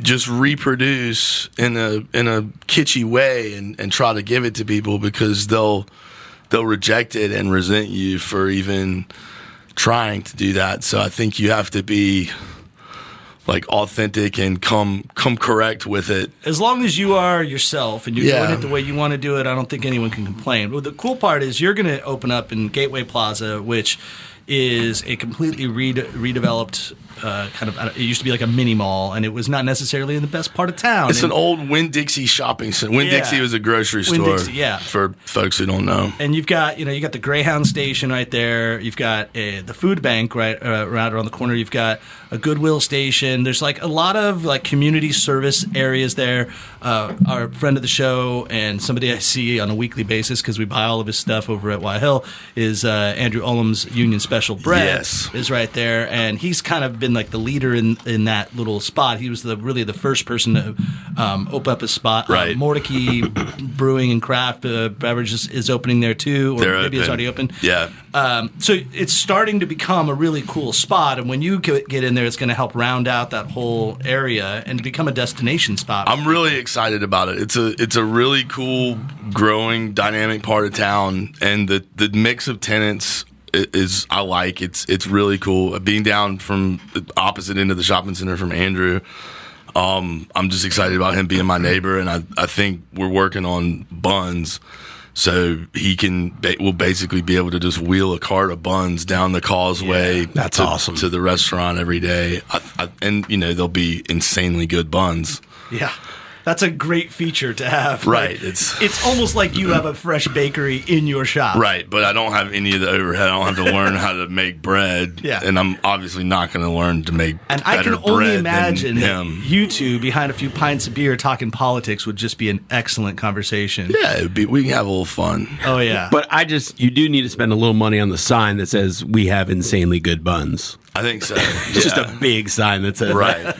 just reproduce in a kitschy way and try to give it to people, because they'll reject it and resent you for even trying to do that. So I think you have to be like authentic and come correct with it. As long as you are yourself and you're doing it the way you want to do it, I don't think anyone can complain. But the cool part is you're going to open up in Gateway Plaza, which is a completely redeveloped kind of, it used to be like a mini mall, and it was not necessarily in the best part of town. It's an old Winn-Dixie shopping center. Winn-Dixie was a grocery store, for folks who don't know. And you've got the Greyhound station right there. You've got the food bank right around the corner. You've got a Goodwill station. There's like a lot of like community service areas there. Our friend of the show and somebody I see on a weekly basis because we buy all of his stuff over at Y Hill is Andrew Ullum's Union Special Bread is right there, and he's kind of been like the leader in that little spot. He was really the first person to open up a spot. Right. Mordecai Brewing and Craft Beverages is opening there too, or They're maybe it's already open. Yeah. So it's starting to become a really cool spot, and when you get in there, it's going to help round out that whole area and become a destination spot. I'm really excited about it. It's a really cool, growing, dynamic part of town, and the mix of tenants is I like. It's really cool. Being down from the opposite end of the shopping center from Andrew, I'm just excited about him being my neighbor, and I think we're working on Buns, so he will basically be able to just wheel a cart of buns down the causeway. That's awesome. To the restaurant every day, and they'll be insanely good buns. Yeah. That's a great feature to have. Right. Like, it's almost like you have a fresh bakery in your shop. Right, but I don't have any of the overhead. I don't have to learn how to make bread. Yeah. And I'm obviously not going to learn to make and better I can only bread imagine than that him. you two behind a few pints of beer talking politics would just be an excellent conversation. Yeah, we can have a little fun. Oh, yeah. But you do need to spend a little money on the sign that says, "We have insanely good buns." I think so. It's just a big sign that says right.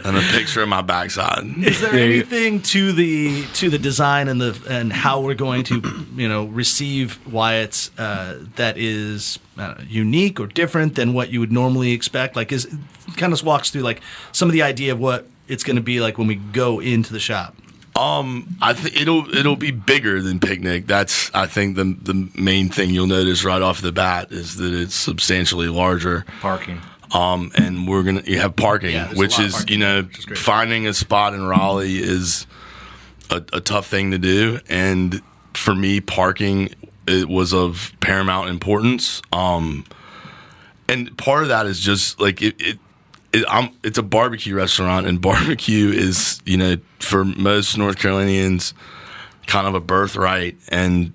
And a picture of my backside. Is there anything to the design and how we're going to receive Wyatt's that is unique or different than what you would normally expect? Like, kind of walks through like some of the idea of what it's going to be like when we go into the shop. I think it'll be bigger than Picnic. That's I think the main thing you'll notice right off the bat is that it's substantially larger. Parking. And you have parking, which is parking, finding a spot in Raleigh is a tough thing to do, and for me, parking it was of paramount importance. And part of that is just like it's a barbecue restaurant, and barbecue is, for most North Carolinians, kind of a birthright. And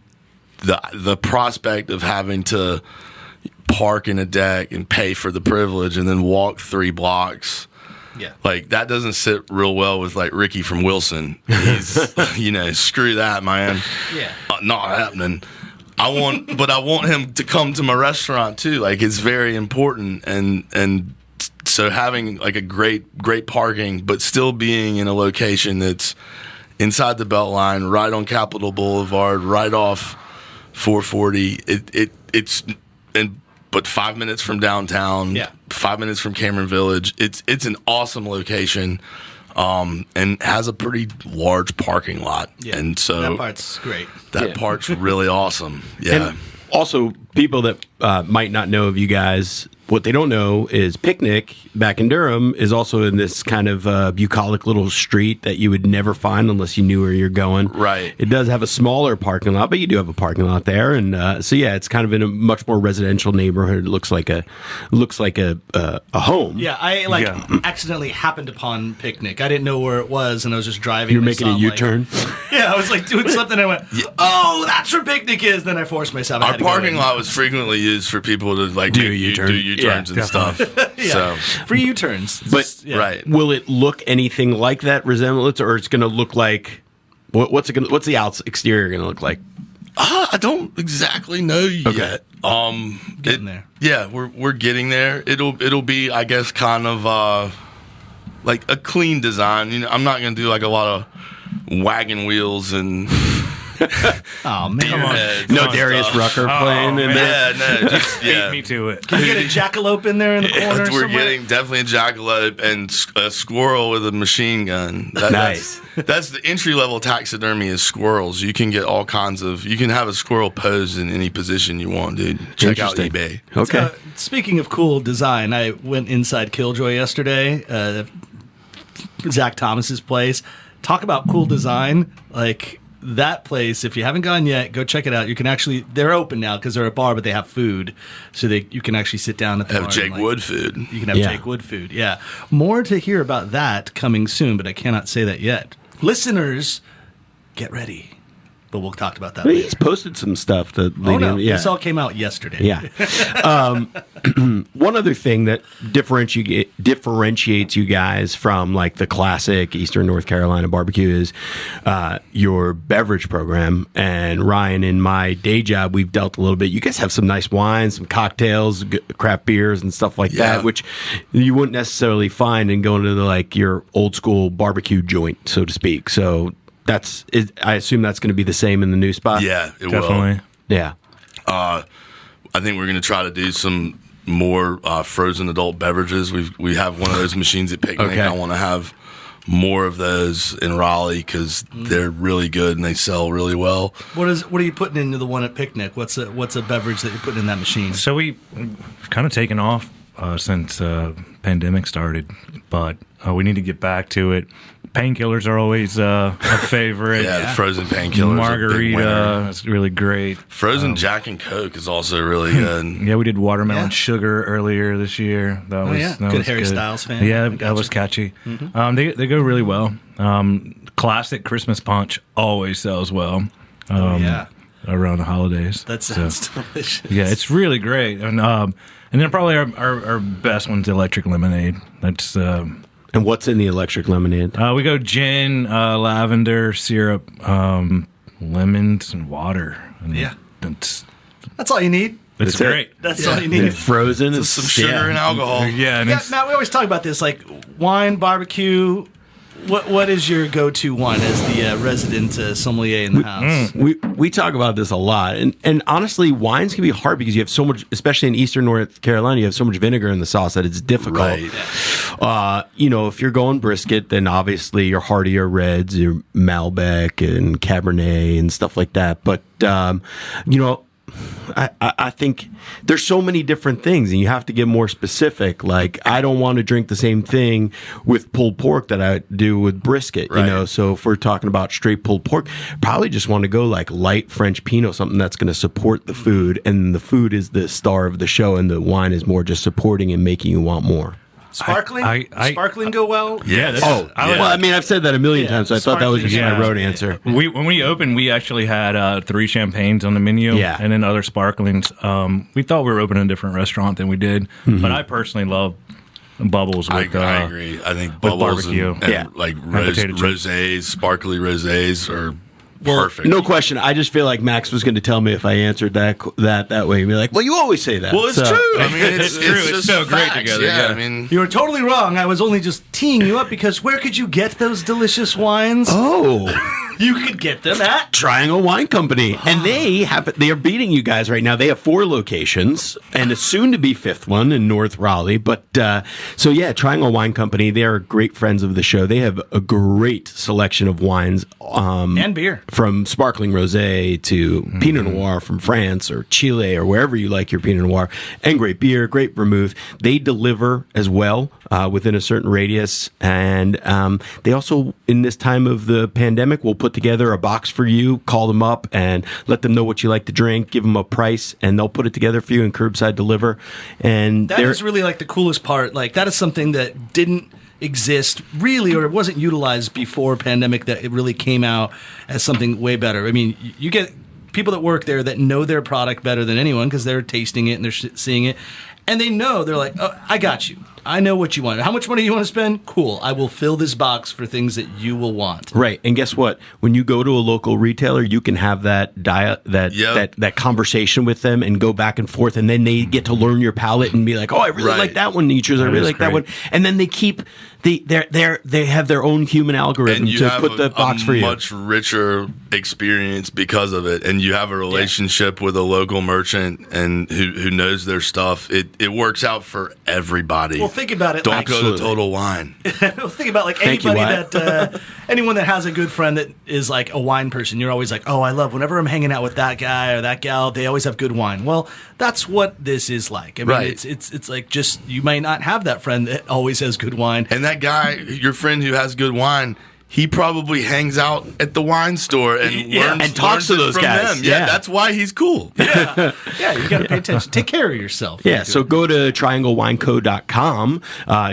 the prospect of having to park in a deck and pay for the privilege and then walk 3 blocks, like that doesn't sit real well with like Ricky from Wilson. He's, screw that, man. Yeah, not happening. I want him to come to my restaurant too. Like it's very important, and so having like a great parking, but still being in a location that's inside the Beltline, right on Capitol Boulevard, right off 440. But 5 minutes from downtown, 5 minutes from Cameron Village. It's an awesome location, and has a pretty large parking lot. Yeah, and so that part's great. That part's really awesome. Yeah. And also, people that might not know of you guys, what they don't know is Picnic back in Durham is also in this kind of bucolic little street that you would never find unless you knew where you're going. Right. It does have a smaller parking lot, but you do have a parking lot there, and so it's kind of in a much more residential neighborhood. It looks like a home. Yeah, I accidentally happened upon Picnic. I didn't know where it was, and I was just driving. You're making a U-turn. I was like doing something. And I went, "Oh, that's where Picnic is." Then I forced myself. Our parking lot was frequently used for people to like do U-turn. U-turns and stuff. So free U-turns. But right, will it look anything like that resemblance, or it's going to look like what's the exterior going to look like? I don't exactly know yet. Getting there. Yeah, we're getting there. It'll be, I guess, kind of like a clean design. You know, I'm not going to do like a lot of wagon wheels and oh man, no Darius Rucker playing in there. No, just Beat me to it. Can you get a jackalope in there in the corner? We're somewhere? getting definitely a jackalope and a squirrel with a machine gun. Nice. That's the entry level taxidermy is squirrels. You can get all kinds of. You can have a squirrel posed in any position you want, dude. Check out eBay. Okay. Speaking of cool design, I went inside Killjoy yesterday, Zach Thomas's place. Talk about cool design, like. That place, if you haven't gone yet, go check it out. You can they're open now because they're a bar, but they have food. So you can actually sit down at the bar. Have Jake Wood food. You can have Jake Wood food, yeah. More to hear about that coming soon, but I cannot say that yet. Listeners, get ready. But we'll talk about that later. He's posted some stuff. This all came out yesterday. Yeah. One other thing that differentiates you guys from like the classic Eastern North Carolina barbecue is your beverage program. And Ryan, in my day job, we've dealt a little bit. You guys have some nice wines, some cocktails, craft beers, and stuff like that, which you wouldn't necessarily find in going to your old school barbecue joint, so to speak. So I assume that's going to be the same in the new spot. Yeah, it Definitely. will. Yeah. I think we're going to try to do some more frozen adult beverages. We have one of those machines at Picnic. Okay. I want to have more of those in Raleigh because they're really good and they sell really well. What are you putting into the one at Picnic? What's a beverage that you're putting in that machine? So we've kind of taken off since pandemic started, but we need to get back to it. Painkillers are always a favorite. Yeah, the frozen painkillers. Margarita is really great. Frozen Jack and Coke is also really good. Yeah, we did watermelon sugar earlier this year. That was good Harry Styles fan. Yeah, that was catchy. They go really well. Classic Christmas punch always sells well. Around the holidays. That sounds delicious. Yeah, it's really great. And then probably our best one's electric lemonade. That's And what's in the electric lemonade? we go gin, lavender, syrup, lemons, and water. And that's all you need. It's great. That's all you need. Frozen. Just some sugar and alcohol. Yeah, and Matt, we always talk about this, like wine, barbecue. What is your go-to wine as the resident sommelier in the house? We talk about this a lot, and honestly, wines can be hard because you have so much, especially in Eastern North Carolina, you have so much vinegar in the sauce that it's difficult. Right. If you're going brisket, then obviously your heartier reds, your Malbec and Cabernet and stuff like that. But I think there's so many different things, and you have to get more specific. Like, I don't want to drink the same thing with pulled pork that I do with brisket, Right. So if we're talking about straight pulled pork, probably just want to go like light French Pinot, something that's going to support the food, and the food is the star of the show, and the wine is more just supporting and making you want more. Sparkling? Sparkling go well? Yeah. Well, I mean, I've said that a million times, so I thought that was just my road answer. when we opened, we actually had 3 champagnes on the menu, and then other sparklings. We thought we were opening a different restaurant than we did, but I personally love bubbles. With, I agree. I think bubbles barbecue. and like rosés, sparkly rosés are perfect. No question. I just feel like Max was going to tell me if I answered that way. He'd be like, "Well, you always say that." Well, it's true. I mean, it's true. It's just so great facts. together. Yeah, Yeah. I mean, You were totally wrong. I was only just teeing you up because where could you get those delicious wines? You could get them at Triangle Wine Company, and they are beating you guys right now. They have 4 locations and a soon-to-be 5th one in North Raleigh. But Triangle Wine Company, they are great friends of the show. They have a great selection of wines and beer, from sparkling rosé to Pinot Noir from France or Chile or wherever you like your Pinot Noir, and great beer, great vermouth. They deliver as well within a certain radius, and they also, in this time of the pandemic, will put together a box for you. Call them up and let them know what you like to drink, give them a price, and they'll put it together for you and curbside deliver. And that is really like the coolest part. Like, that is something that didn't exist really, or it wasn't utilized before pandemic, that it really came out as something way better. I mean, you get people that work there that know their product better than anyone because they're tasting it and they're seeing it. And they know, they're like, oh, I got you. I know what you want. How much money you want to spend? Cool. I will fill this box for things that you will want. Right. And guess what? When you go to a local retailer, you can have that conversation with them and go back and forth, and then they get to learn your palate and be like, oh, I really like that one. I really like that one. And then they keep they have their own human algorithm to put the box for you. Much richer experience because of it, and you have a relationship with a local merchant and who knows their stuff. It works out for everybody. Well, think about it. Don't go to Total Wine. Well, think about anyone that has a good friend that is like a wine person. You're always like, oh, I love whenever I'm hanging out with that guy or that gal. They always have good wine. Well, that's what this is like. I mean, it's like just you might not have that friend that always has good wine. And that guy, your friend who has good wine, he probably hangs out at the wine store and learns and talks to those guys. Them. Yeah, that's why he's cool. Yeah, you got to pay attention. Take care of yourself. Yeah, so go to trianglewineco.com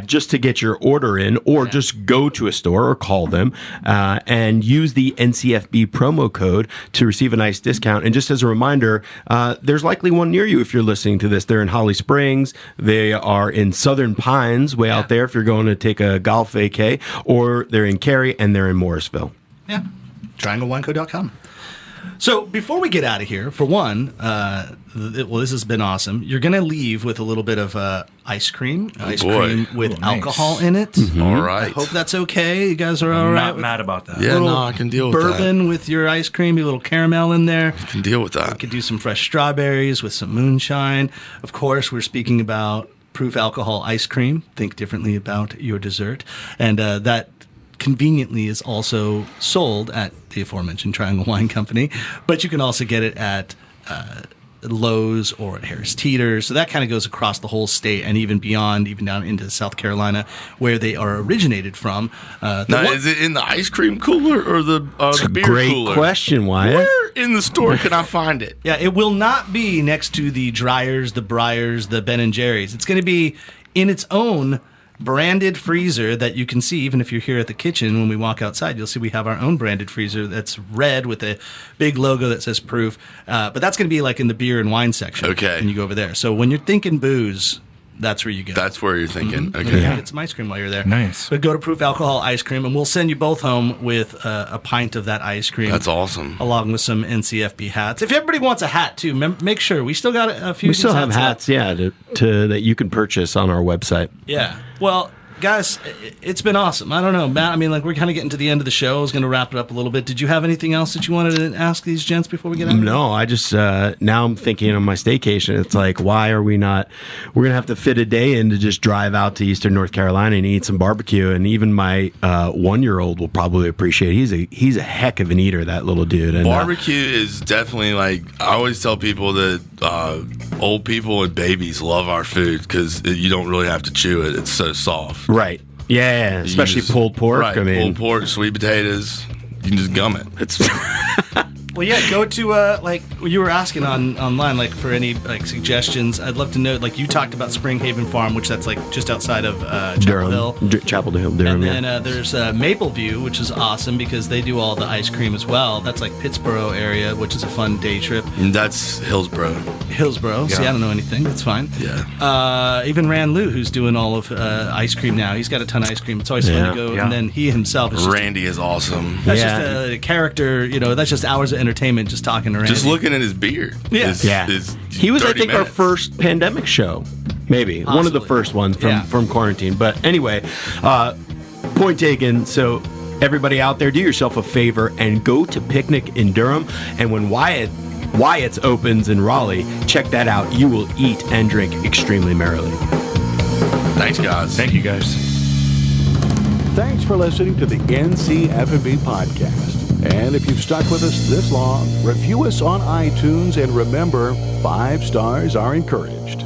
just to get your order in, or just go to a store or call them and use the NCFB promo code to receive a nice discount. And just as a reminder, there's likely one near you if you're listening to this. They're in Holly Springs. They are in Southern Pines, way out there if you're going to take a golf vacay, or they're in Cary and they're in Morrisville. Yeah, trianglewineco.com. So before we get out of here, for one, this has been awesome. You're going to leave with a little bit of ice cream with alcohol in it. Mm-hmm. All right. I hope that's okay. You guys are all right? Not mad about that. Yeah, no, I can deal with that. Bourbon with your ice cream, a little caramel in there. I can deal with that. You could do some fresh strawberries with some moonshine. Of course, we're speaking about proof alcohol ice cream. Think differently about your dessert. And that conveniently is also sold at the aforementioned Triangle Wine Company, but you can also get it at Lowe's or at Harris Teeter. So that kind of goes across the whole state and even beyond, even down into South Carolina, where they are originated from. Now, is it in the ice cream cooler or the beer cooler? Great question, Wyatt. Where in the store can I find it? Yeah, it will not be next to the Dryers, the Breyers, the Ben & Jerry's. It's going to be in its own branded freezer that you can see even if you're here at the kitchen. When we walk outside, you'll see we have our own branded freezer that's red with a big logo that says proof, but that's going to be like in the beer and wine section. Okay. And you go over there. So when you're thinking booze, that's where you go. That's where you're thinking. Mm-hmm. Okay. Get some ice cream while you're there. Nice. But go to Proof Alcohol Ice Cream, and we'll send you both home with a pint of that ice cream. That's awesome. Along with some NCFB hats. If everybody wants a hat too, make sure we still got a few. We still have hats, that you can purchase on our website. Yeah. Well, guys, it's been awesome. I don't know, Matt. I mean, like, we're kind of getting to the end of the show. I was going to wrap it up a little bit. Did you have anything else that you wanted to ask these gents before we get out? No, I just now I'm thinking on my staycation. It's like, why are we not? We're going to have to fit a day in to just drive out to Eastern North Carolina and eat some barbecue. And even my 1-year-old will probably appreciate it. He's a heck of an eater, that little dude. And barbecue is definitely, like, I always tell people that old people and babies love our food because you don't really have to chew it. It's so soft. Right. Yeah, especially pulled pork. Right, pulled pork, sweet potatoes. You can just gum it. It's Well, yeah, go to, like, you were asking online, like, for any, like, suggestions. I'd love to know, like, you talked about Spring Haven Farm, which that's, like, just outside of Chapel Hill. Chapel Hill, Durham, and then there's Mapleview, which is awesome because they do all the ice cream as well. That's, like, Pittsboro area, which is a fun day trip. And that's Hillsboro. Yeah. See, I don't know anything. That's fine. Yeah. Even Rand Lou, who's doing all of ice cream now. He's got a ton of ice cream. It's always fun to go. Yeah. And then he himself is Randy is awesome. That's just a character, that's just hours of entertainment just talking to Randy. Just looking at his beard. Yeah. He was, I think, our first pandemic show. Maybe. Possibly. One of the first ones from quarantine. But anyway, point taken. So everybody out there, do yourself a favor and go to Picnic in Durham. And when Wyatt's opens in Raleigh, check that out. You will eat and drink extremely merrily. Thanks, guys. Thank you, guys. Thanks for listening to the NCFB podcast. And if you've stuck with us this long, review us on iTunes and remember, 5 stars are encouraged.